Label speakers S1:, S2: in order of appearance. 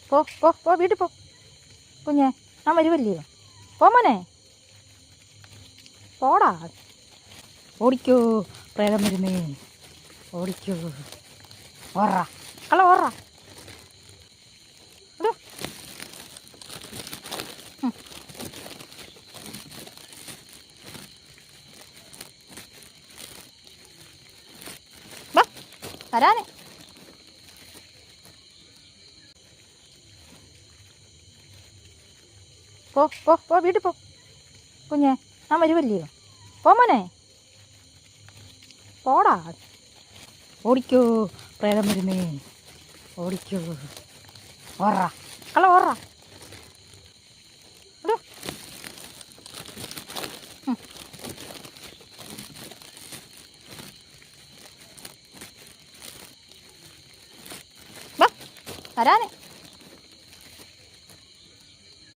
S1: പോ പോ പോ വീട്ടിൽ പോ കുഞ്ഞേ, ഞാൻ വരുമല്ലയോ. പോ മോനെ, പോടാ. ഓടിക്കോ, പ്രേതം വരുന്നേ. ഓടിക്കോ, ഓറ അല്ല ഓറ. വരാനെ പോ പോ പോ വീട്ടിൽ പോ കുഞ്ഞേ, ഞാൻ വരുമല്ലയോ. പോ മോനെ, പോടാ. ഓടിക്കോ, പ്രേതം വരുന്നേ. ഓടിക്കോ, ഓറ അല്ല ഓറ. വരാനെ